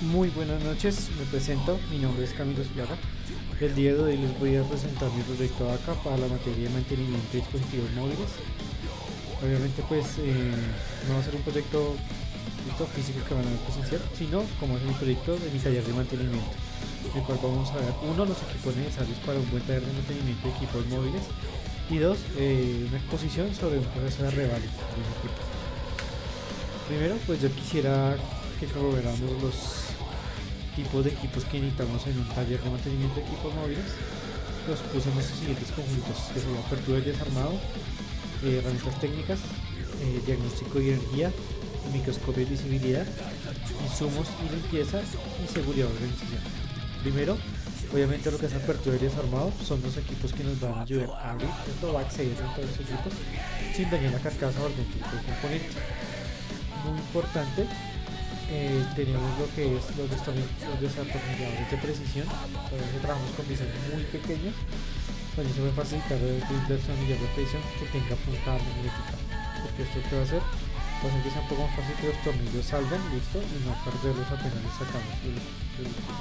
Muy buenas noches, me presento, mi nombre es Camilo Sillara. El día de hoy les voy a presentar mi proyecto ACA para la materia de mantenimiento de dispositivos móviles. Obviamente no va a ser un proyecto físico que van a ver presencial, sino como es mi proyecto de mi taller de mantenimiento, en el cual vamos a ver uno, los equipos necesarios para un buen taller de mantenimiento de equipos móviles y dos, una exposición sobre un proceso de reválida de un equipo. Primero, pues yo quisiera que corroboramos los tipos de equipos que necesitamos en un taller de mantenimiento de equipos móviles. Los puse en los siguientes conjuntos, que son apertura y desarmado, herramientas técnicas, diagnóstico y energía, microscopio y visibilidad, insumos y limpieza y seguridad de organización. Primero, obviamente lo que es apertura y desarmado son los equipos que nos van a ayudar a abrir o a acceder a los equipos sin dañar la carcasa o algún tipo de componente. Muy importante, tenemos lo que es los desatornilladores de precisión. Todavía trabajamos con diseños muy pequeños, pues eso va a facilitar el destornillador de precisión que tenga puntada magnética, porque esto que va a hacer que sea un poco más fácil que los tornillos salgan, listo, y no perderlos apenas los sacamos del equipo.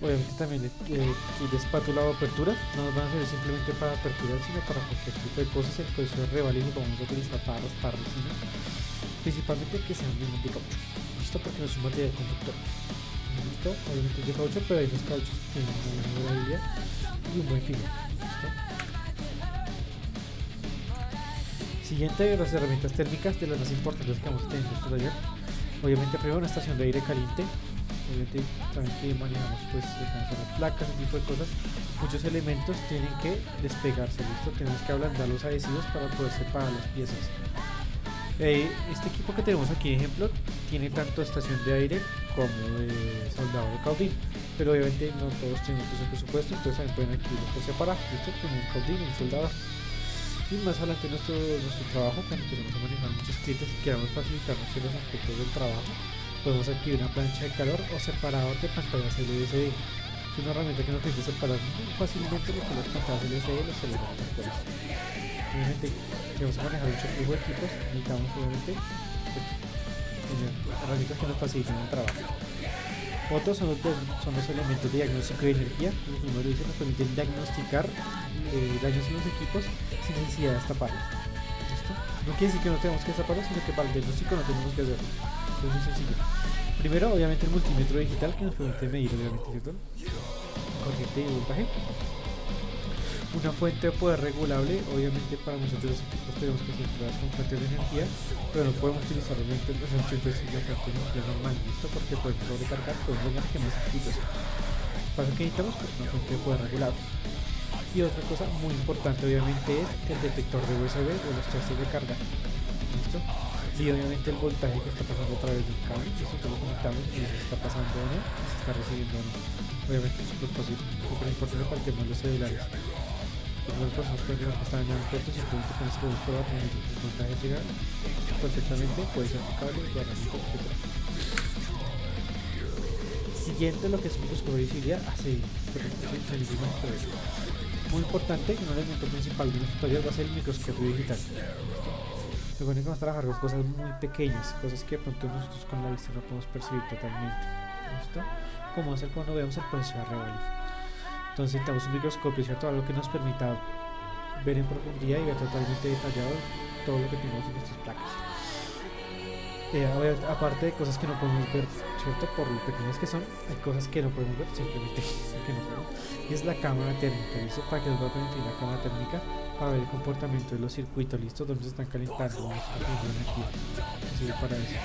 Obviamente también kit de espátula o apertura no nos van a servir simplemente para apertura, sino para cualquier tipo de cosas. El proceso de revalida lo vamos a utilizar para raspar resina, principalmente que sean de caucho, listo, porque no es un material conductor, listo. Obviamente es de caucho, pero hay unos cauchos que tienen una buena durabilidad y un buen filo, listo. Siguiente, las herramientas térmicas, de las más importantes que vamos a tener en nuestro taller. Obviamente primero una estación de aire caliente. Obviamente saben que manejamos pues las placas, ese tipo de cosas. Muchos elementos tienen que despegarse, listo. Tenemos que ablandar los adhesivos para poder separar las piezas. Este equipo que tenemos aquí, ejemplo, tiene tanto estación de aire como de soldador de caudín, pero obviamente no todos tienen ese presupuesto, entonces también pueden adquirirlos por separado, listo, con un caudín y un soldador. Y más adelante nuestro trabajo, cuando empecemos a manejar muchos clientes y queramos facilitarnos ciertos aspectos del trabajo, podemos adquirir una plancha de calor o separador de pantallas LCD. Es una herramienta que nos permite separar muy fácilmente lo que las pantallas LCD y los elementos actuales. Obviamente, si vamos a manejar mucho flujo de equipos, necesitamos obviamente tener herramientas que nos faciliten el trabajo. Otros son los elementos de diagnóstico de energía, como su nombre dice, nos permiten diagnosticar daños en los equipos sin necesidad de destaparlos. ¿Listo? No quiere decir que no tenemos que destaparlos, sino que para el diagnóstico no tenemos que hacerlo. Es muy sencillo. Primero, obviamente, el multímetro digital que nos permite medir, obviamente, ¿cierto? Corriente y voltaje. Una fuente de poder regulable, obviamente para muchos de los equipos tenemos que ser entradas con fuentes de energía, pero no podemos utilizar obviamente los enchufes y la fuente de energía normal, ¿listo? Porque podemos sobrecargar, podemos dañar que más circuitos. Para lo que necesitamos pues una fuente de poder regulable. Y otra cosa muy importante obviamente es el detector de USB o los testes de carga, ¿listo? Y obviamente el voltaje que está pasando a través del cable, eso lo conectamos y si está pasando o no, y si está recibiendo o no. Obviamente es súper fácil, súper importante para el tema de los celulares. Las personas pueden creer que están en el puerto, simplemente con este podemos probar el voltaje llega perfectamente, puede ser un cable, guardamento, etc. Siguiente, lo que es microscopio de visibilidad, hace muy importante, un elemento principal de nuestro taller va a ser el microscopio digital. Recuerden que vamos a trabajar con cosas muy pequeñas, cosas que de pronto nosotros con la vista no podemos percibir totalmente. ¿Listo? Como hacer cuando veamos el proceso de revalida. Entonces necesitamos un microscopio, ¿cierto? Algo que nos permita ver en profundidad y ver totalmente detallado todo lo que tenemos en nuestras placas. Aparte de cosas que no podemos ver, ¿cierto? Por lo pequeñas que son, hay cosas que no podemos ver simplemente que no podemos. Y es la cámara térmica, ¿listo? Para que nos va a permitir la cámara térmica para ver el comportamiento de los circuitos, ¿listo? Donde se están calentando nuestra energía. Sirve para eso.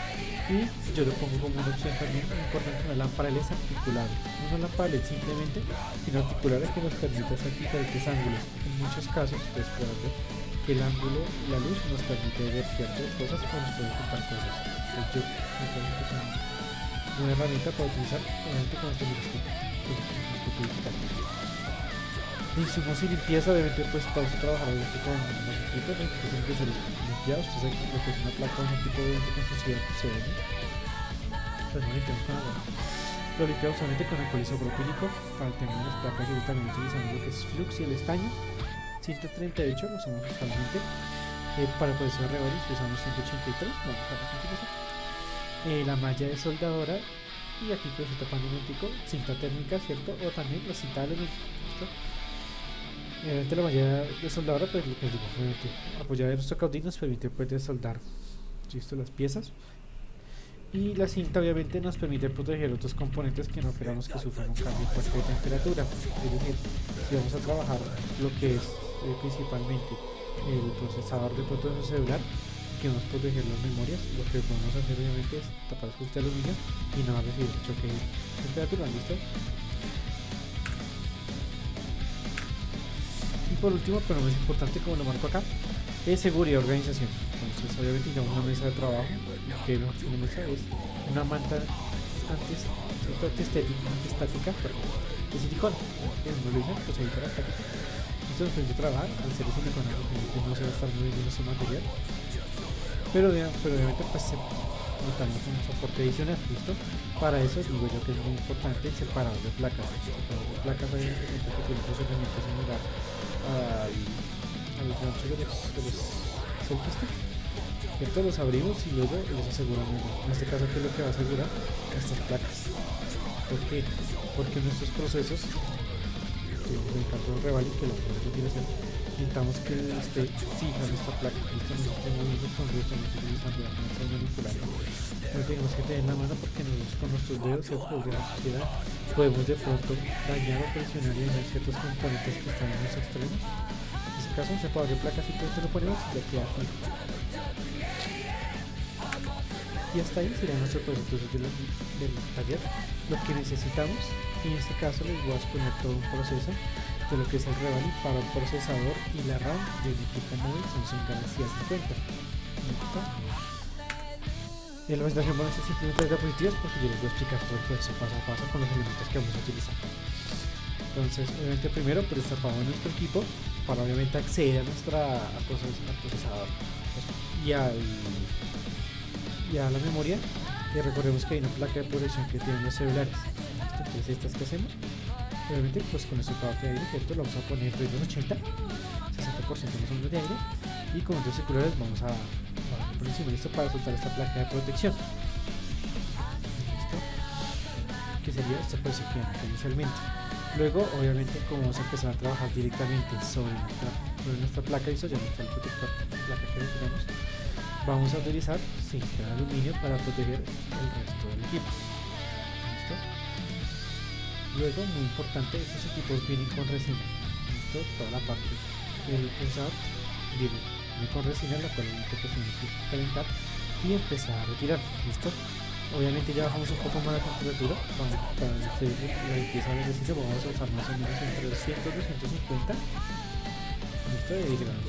Y yo lo pongo como una opción también importante, una lámpara LED articulable. No una lámpara LED simplemente, sino articulable que nos permite hacer diferentes ángulos. En muchos casos, ustedes pueden ver que el ángulo y la luz nos permite ver ciertas cosas o nos puede ocultar cosas. Entonces, una herramienta para utilizar obviamente con este microscopio digital. Insumos y limpieza, obviamente pues vamos a trabajar obviamente con los equipos, que tienen que ser limpiados. Ustedes saben lo que es una placa o un equipo obviamente con suciedad que se ve, pues no limpiamos con agua. Lo limpiamos solamente con alcohol isopropílico. Para el tema de las placas y también utilizamos lo que es flux y el estaño 138 lo usamos usualmente. Para el proceso de revalis usamos 183, vamos a la continuación. La malla de soldadora y aquí pues se tapa un momentico, cinta térmica, ¿cierto? O también la cinta de aluminio, ¿listo? Obviamente la malla de soldadora, pues lo que digo, obviamente apoyada en nuestro caudín nos permite pues desoldar, ¿listo? Las piezas. Y la cinta obviamente nos permite proteger otros componentes que no queramos que sufran un cambio fuerte de temperatura. Es decir, si vamos a trabajar lo que es principalmente el procesador de proceso celular, que vamos a proteger las memorias, lo que podemos hacer obviamente es tapar los de aluminio y no va a recibir choque de temperatura, ¿listo? Y por último, pero más importante, como lo marco acá, es seguridad y organización. Entonces obviamente tenemos una mesa de trabajo, que una mesa es una manta antiestática de silicona, que no lo dicen, pues ahí para estática. Esto nos permite trabajar al ser silicona, que no se va a estar moviendo nuestro material, pero obviamente pues necesitamos un soporte adicional, ¿listo? Para eso digo yo que es muy importante el separador de placas. El separador de placas obviamente que tiene funcionamiento similar a los ganchos de los selfiesticks, ¿cierto? Los abrimos y luego los aseguramos. En este caso, ¿qué es lo que va a asegurar? Estas placas. ¿Por qué? Porque nuestros procesos del cartón Revali, que lo podemos utilizar, necesitamos que esté fija nuestra placa, esto no esté moviendo cuando estamos utilizando la máquina manipular. No tenemos que tener en la mano porque nosotros con nuestros dedos, ¿cierto? De la sociedad, podemos de pronto dañar o presionar y dañar ciertos componentes que están en los extremos. En este caso, un separador de placas y todo esto lo ponemos y ya queda fijo. Y hasta ahí sería nuestro proceso del taller. Lo que necesitamos, y en este caso les voy a exponer todo un proceso de lo que es el Revali para un procesador y la RAM del equipo móvil Samsung Galaxy A50. Y la presentación van a ser simplemente de diapositivas porque yo les voy a explicar todo el proceso paso a paso con los elementos que vamos a utilizar. Entonces, obviamente primero destapamos nuestro equipo para obviamente acceder a al procesador y a la memoria, que recordemos que hay una placa de protección que tienen los celulares. Entonces estas que hacemos, obviamente pues con nuestro cable de aire, ¿cierto? Lo vamos a poner 280, 60% más o menos de aire, y con los circulares vamos a por encima, listo, para soltar esta placa de protección, listo, que sería esta presión que inicialmente. Luego obviamente como vamos a empezar a trabajar directamente sobre nuestra placa, listo, ya no está el protector de la placa que tenemos, vamos a utilizar cinta de aluminio para proteger el resto del equipo, listo. Luego, muy importante, estos equipos vienen con resina, listo, toda la parte del procesador viene con resina, la cual pues tenemos que calentar y empezar a retirar, listo. Obviamente ya bajamos un poco más la temperatura para hacer la limpieza del ejercicio. Vamos a usar más o menos entre 200 y 250, listo, de grados,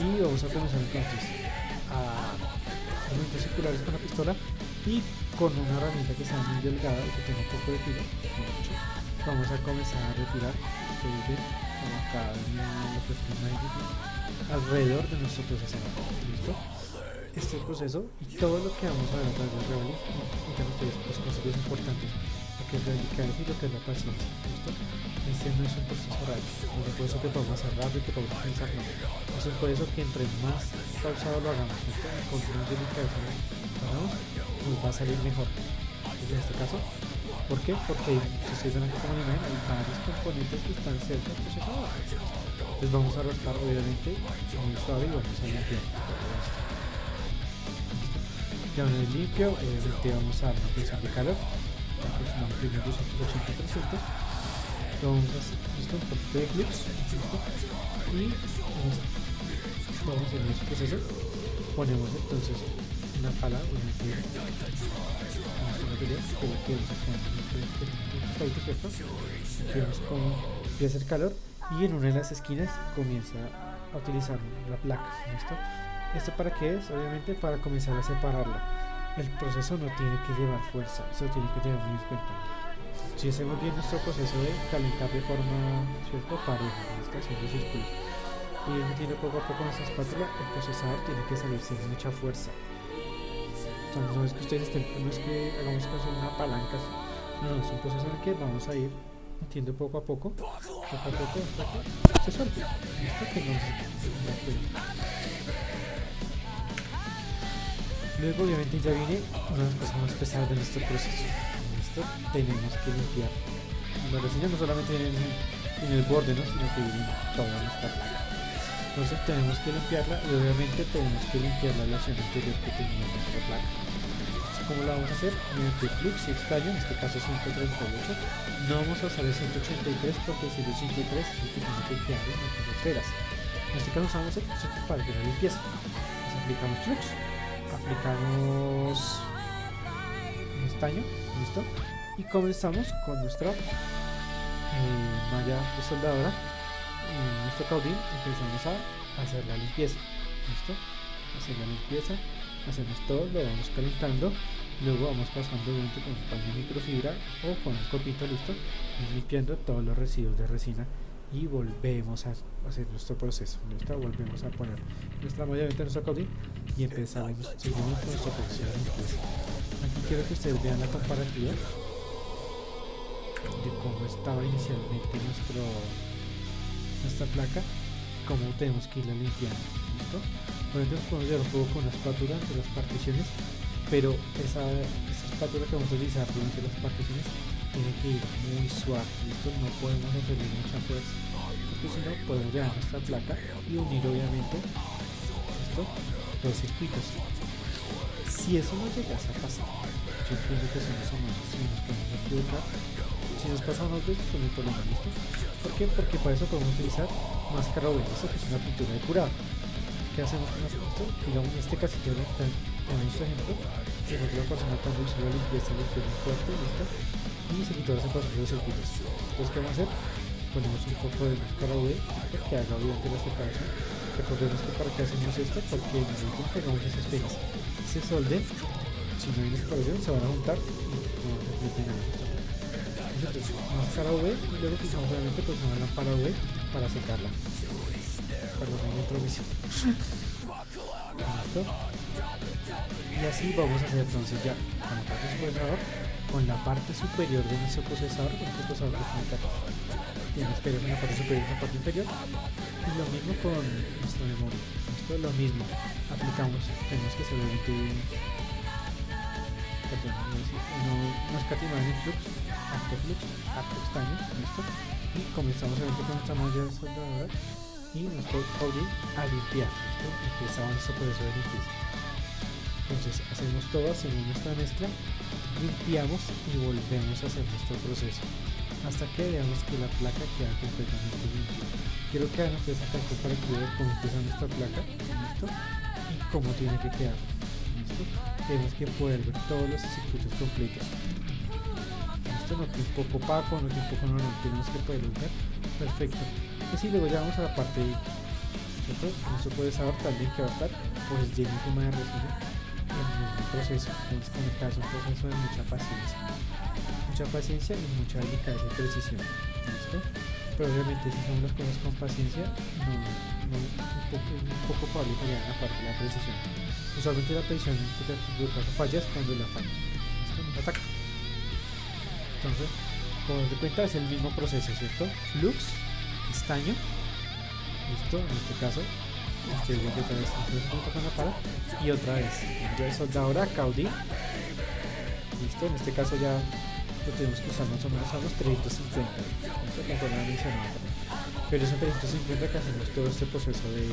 y vamos a comenzar entonces a movimientos circulares con la pistola y con una herramienta que sea muy delgada y que tenga un poco de filo, vamos a comenzar a retirar, ustedes ven, como acá en lo que es alrededor de nuestro procesador, listo. Este proceso y todo lo que vamos a ver a través del Revali, ustedes pues conceptos importantes, lo que es la delicadeza y lo que es la paciencia, listo. Este no es un proceso rápido, no es por eso que podemos hacer rápido y que podemos pensar, no. Eso es por eso que entre más pausado lo hagamos, ¿listo? Con más delicadeza lo hagamos, nos va a salir mejor. Entonces, en este caso, ¿por qué? Porque si ustedes ven aquí como imagen, hay varios componentes que están cerca del procesador. Entonces vamos a rascar obviamente muy suave y vamos a limpiar todo esto. Ya una vez limpio, obviamente vamos a dar una presión de calor, aproximadamente 280-300. Vamos a hacer, listo, un poquito de clips, listo, y vamos a hacer nuestro proceso. Ponemos entonces una pala, una piedra, nuestro material, que lo que vamos a poner este ¿cierto? Aquí vemos cómo empieza a hacer calor y en una de las esquinas comienza a utilizar la placa, ¿listo? ¿Esto para qué es? Obviamente para comenzar a separarla. El proceso no tiene que llevar fuerza, eso tiene que tener muy en cuenta. Si hacemos bien nuestro proceso de calentar de forma, ¿cierto?, pareja, ¿listo?, haciendo círculos, y metiendo poco a poco nuestra espátula, el procesador tiene que salir sin mucha fuerza. Entonces, no es que ustedes estén, no es que hagamos caso de una palanca, no, es un proceso en el que vamos a ir metiendo poco a poco hasta que se suelte, ¿listo? Que no se... Luego obviamente ya viene una de las cosas más pesadas de nuestro proceso, Esto tenemos que limpiar la resina, no solamente en el borde, ¿no? Sino que viene toda nuestra placa. Entonces tenemos que limpiarla y obviamente tenemos que limpiar la relación anterior que tenía nuestra placa. Entonces, ¿cómo la vamos a hacer? Mediante flux y estaño, en este caso 138. No vamos a usar el 183 porque el 183 es el que tiene que quedar en nuestras esferas. En este caso usamos el 183 para hacer la limpieza. Entonces aplicamos flux, aplicamos estaño, listo, y comenzamos con nuestra malla de soldadora y nuestro caudín. Empezamos a hacer la limpieza, listo, hacer la limpieza, hacemos todo, lo vamos calentando, luego vamos pasando obviamente con un paño de microfibra o con un copito, listo, y limpiando todos los residuos de resina y volvemos a hacer nuestro proceso, listo, volvemos a poner nuestra malla de nuestro caudín y empezamos, seguimos con nuestro proceso de limpieza. Aquí quiero que ustedes vean la comparativa de cómo estaba inicialmente nuestra placa, cómo tenemos que irla limpiando, ¿listo? Obviamente podemos llevar un poco con la espátula entre las particiones, pero esa espátula que vamos a utilizar durante las particiones tiene que ir muy suave, ¿listo? No podemos hacerle mucha fuerza, porque si no podemos llevar nuestra placa y unir obviamente, ¿listo?, los circuitos. Si eso no llegase a pasar, yo entiendo que somos humanos, si nos podemos equivocar, si nos pasa unas veces, pues no hay problema, ¿listo? ¿Por qué? Porque para eso podemos utilizar máscara o esto que es una pintura de curado. ¿Qué hacemos con esto? Digamos, en este caso tenemos nuestro ejemplo, que la persona cuando hizo la limpieza le quedó un corte, ¿listo? Y se quitó la separación de los circuitos. Entonces, ¿qué vamos a hacer? Ponemos un poco de máscara UV que haga obviamente la separación. Recordemos que para qué hacemos esto, porque en el momento que hagamos esas pegas y se solden, si no hay una separación se van a juntar y no vamos a tener nada. Entonces, máscara UV y luego utilizamos obviamente pues una lámpara UV para secarla. Perdón, hay otro vicio. ¿Listo? Y así vamos a hacer entonces ya con la parte procesador, con la parte superior de nuestro procesador, con nuestro procesador que tiene cartas. Tienes que ver en la parte superior y en la parte inferior. Y lo mismo con nuestra memoria. Esto es lo mismo. Aplicamos, tenemos que hacer obviamente no escatimar en flux, acto estaño, ¿listo? Y comenzamos obviamente con nuestra malla de soldadora y nuestro caudín a limpiar, ¿listo? Empezamos nuestro proceso de limpieza. Entonces hacemos todo, hacemos nuestra mezcla, limpiamos y volvemos a hacer nuestro proceso hasta que veamos que la placa queda completamente limpia. Quiero que hagan ustedes acá para que vean cómo empieza nuestra placa, ¿listo? Y cómo tiene que quedar, ¿listo? Tenemos que poder ver todos los circuitos completos, ¿listo? No que un poco opaco, no que un poco no, tenemos que poderlos ver perfecto. Y así luego ya vamos a la parte de nuestro procesador también, que va a estar pues llenísima de resina en el mismo proceso. Entonces, como esta es un proceso de mucha paciencia y mucha delicadeza y precisión, ¿listo? Pero obviamente si hacemos las cosas con paciencia, un poco probable que llegue a la parte de la precisión. Usualmente la precisión en este caso fallas cuando la falla, ¿listo? No ataca. Entonces, como os de cuenta, es el mismo proceso, ¿cierto? Flux, estaño, ¿listo? En este caso, ustedes ven que otra vez con la pala y otra vez ya de soldadora, caudín, ¿listo? En este caso ya lo tenemos que usar más o menos a los 350, ¿listo? Como lo mencionaba, pero es a 350 que hacemos todo este proceso de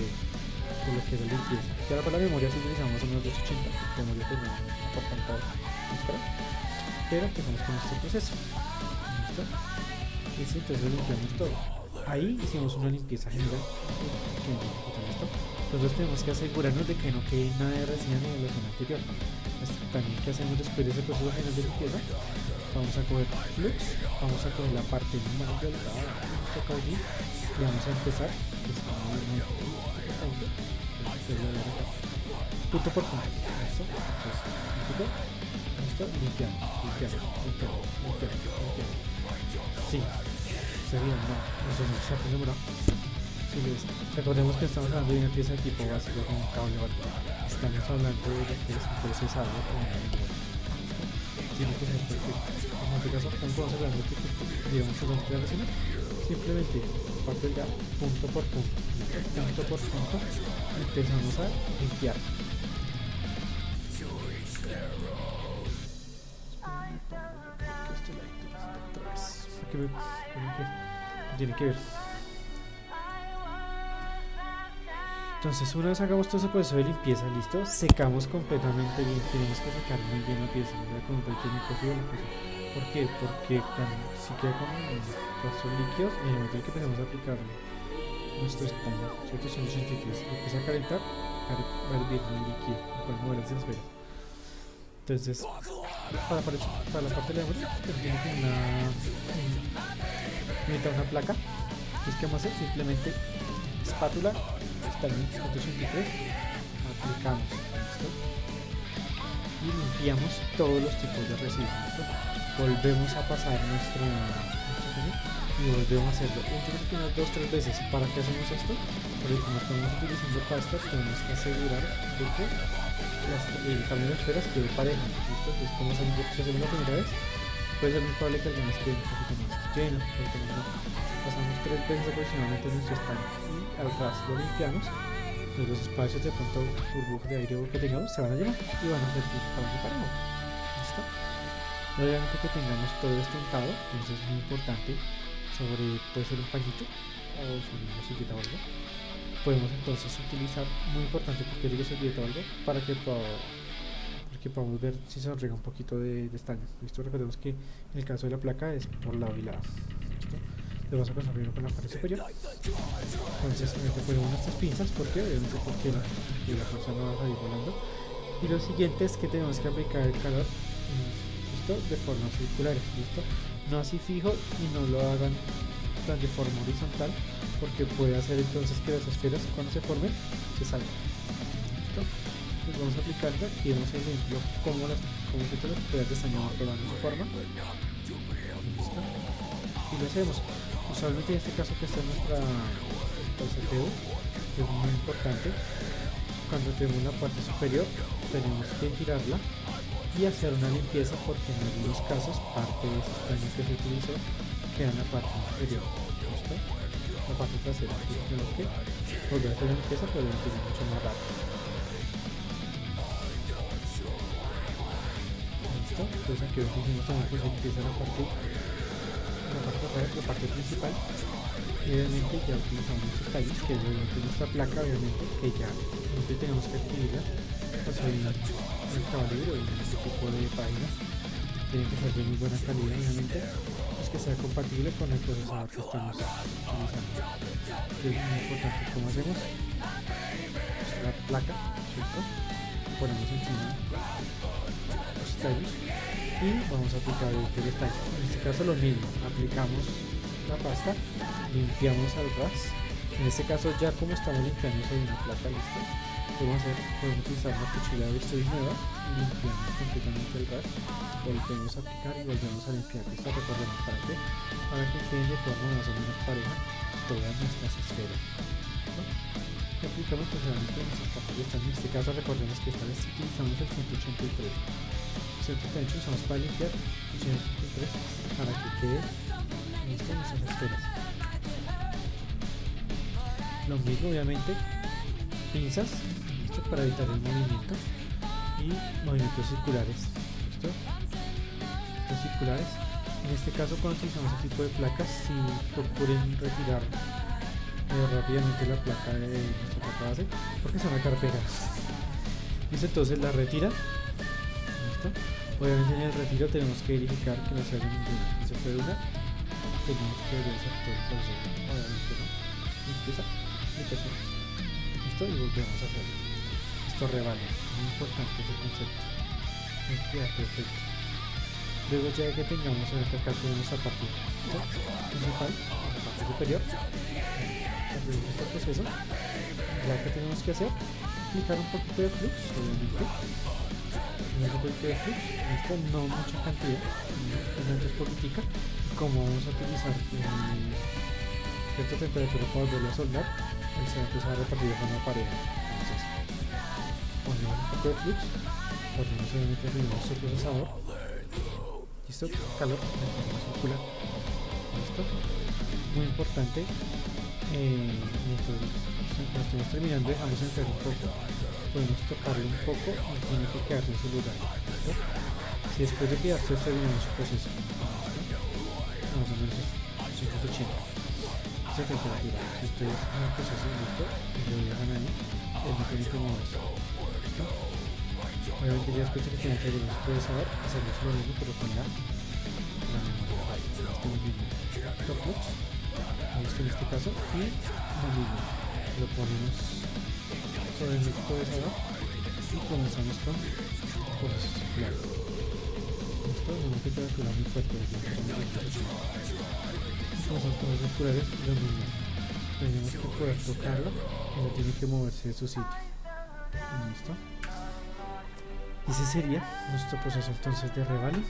lo que es la limpieza. Y ahora para la memoria si utilizamos más o menos 280, la memoria pues no aporta tanto, pero empezamos con este proceso, ¿listo? Y así entonces limpiamos todo. Ahí hicimos una limpieza general, ¿listo? Entonces tenemos que asegurarnos de que no quede nada de resina ni de la zona anterior. También que hacemos después de ese proceso general de limpieza, vamos a coger flux, vamos a coger la parte más delgada de nuestro caudín y vamos a empezar punto por punto, ¿listo? Entonces, limpiamos. Sí, sería eso no se ha demorado. Sí, recordemos que estamos hablando de una pieza de tipo básico con un cable o algo. Estamos hablando de que es un procesador o una memoria. Tiene que ser perfecto. En este caso, ¿cómo podemos hablar de que digamos que la resina? Simplemente parte ya punto por punto, empezamos a limpiar. porque no tiene que ver. Entonces una vez hagamos todo ese proceso de limpieza, listo, secamos completamente bien, tenemos que secar muy bien la pieza, no con un técnico frío la cosa. ¿Por qué? Porque si queda con rastros líquidos, en el momento en que empezamos a aplicar nuestro estaño, ¿cierto? 183, empieza a calentar, va a hervir el líquido, el cual mover las esferas. Entonces, para la parte de la muerte, tiene que una placa. Entonces, ¿qué vamos a hacer? Simplemente espátula, estaño 183, aplicamos, ¿listo? Y limpiamos todos los tipos de residuos, ¿listo? Volvemos a pasar nuestro y volvemos a hacerlo unas 2-3 veces. ¿Para qué hacemos esto? Porque como estamos utilizando pastas, tenemos que asegurar de que el tamaño de esferas quede pareja, ¿listo? Entonces, como si hacemos la primera vez, puede ser muy probable que algunas quede un poquito más lleno, porque pasamos 3 veces aproximadamente nuestro estaño y al ras lo limpiamos. Entonces los espacios de pronto burbujas de aire que tengamos se van a llenar y van a ser tamaño parejo, ¿listo? Obviamente que tengamos todo esto untado, entonces es muy importante puede ser un pañito o sobre una servilleta o algo. Podemos entonces utilizar, muy importante porque digo servilleta o algo, para que podamos ver si se nos riega un poquito de estaño, ¿listo? Recordemos que en el caso de la placa es por lado y lado, ¿listo? Le vamos a pasar primero con la parte superior. Entonces ponemos nuestras pinzas porque la pinza no va a salir volando. Y lo siguiente es que tenemos que aplicar el calor, ¿listo? De formas circulares, ¿listo? No así fijo y no lo hagan de forma horizontal, porque puede hacer entonces que las esferas cuando se formen se salgan, ¿listo? Entonces vamos a aplicarla. Aquí vemos el ejemplo cómo las esferas de estaño van tomando su forma, ¿listo? Y lo hacemos. Usualmente en este caso que está en nuestra CPU, es muy importante, cuando tenemos la parte superior tenemos que girarla y hacer una limpieza, porque en algunos casos parte de ese estaño que se utilizó queda en la parte inferior, ¿listo? La parte trasera. Tenemos que volver a hacer la limpieza, pero lo limpieza mucho más rápido, ¿listo? Entonces aquí hicimos también pues limpieza la parte trasera, la parte principal. Y obviamente ya utilizamos estos tallos, que es nuestra placa, obviamente, que ya tenemos que adquirirla, pues en Mercado Libre o en este tipo de páginas. Tienen que ser de muy buena calidad, obviamente, pues que sea compatible con el procesador que estamos utilizando. Es muy importante cómo hacemos nuestra placa, ¿cierto? Ponemos encima los tallos y vamos a aplicar el estaño. En este caso lo mismo, aplicamos la pasta, limpiamos al ras. En este caso, ya como estamos limpiando sobre una placa, listo, podemos utilizar una cuchilla de bisturí nueva y limpiamos completamente el ras. Volvemos a aplicar y volvemos a limpiar. Esto recordemos para que queden de forma más o menos pareja todas nuestras esferas, ¿no? Y aplicamos precisamente nuestras capas de estaño. En este caso recordemos que esta vez utilizamos el 183. El 188 usamos para limpiar, el 183 para que quede listo nuestras esferas. Lo mismo, obviamente, pinzas, ¿listo? Para evitar el movimiento y movimientos circulares, ¿listo? Movimientos circulares. En este caso, cuando utilizamos este tipo de placas, si procuren retirar rápidamente la placa de nuestra placa base, porque se van a quedar pegadas. ¿Listo? Entonces la retiran, ¿listo? Obviamente en el retiro tenemos que verificar que no se haga ninguna interferencia. Tenemos que realizar todo el proceso, obviamente, ¿no? Limpieza, listo, y volvemos a hacerlo. Esto rebana, muy importante ese concepto. Ya, perfecto. Luego ya que tengamos en este caso nuestra parte principal, la parte superior, concluimos este proceso. Ya que tenemos que hacer, aplicar un poquito de flux, obviamente. Un poquito de flux, esto no mucha cantidad, simplemente es poquitica. Como vamos a utilizar cierta temperatura para volverlo a soldar, él se va a empezar a repartir de forma pareja. Entonces, ponemos un poco de flux, ponemos obviamente nuestro procesador, listo, calor, circular, listo. Muy importante, mientras estamos terminando, dejamos enfriar un poco, podemos tocarlo un poco y tiene que quedarse en su lugar, ¿listo? Si después de que ya terminamos su proceso, más o menos 280. Esta temperatura, si ustedes hacen el proceso listo y lo dejan ahí, él no tiene que moverse. ¿Listo? Obviamente ya después de que tienen que abrir el procesador, hacemos lo mismo pero con la memoria RAM. Este mismo top box, listo en este caso, y lo mismo, lo ponemos sobre el procesador y comenzamos con procesos claros. Listo, es una temperatura muy fuerte, como son procesos plurales, lo mismo, tenemos que poder tocarlo y no tiene que moverse de su sitio. Listo. Y ese sería nuestro proceso entonces de Revali.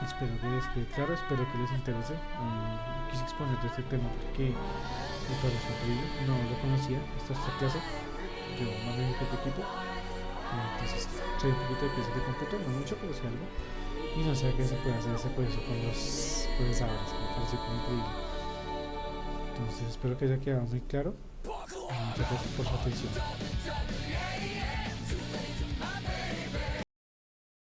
Espero que les quede claro, espero que les interese. Quise exponer de este tema porque me pareció increíble, no lo conocía hasta esta clase. Yo mandé mi propio equipo, entonces soy un poquito de piezas de cómputo, no mucho, pero sí algo. Y no sé qué se puede hacer ese proceso con los procesadores, me pareció como increíble. Entonces espero que haya quedado muy claro. Muchas gracias por su atención.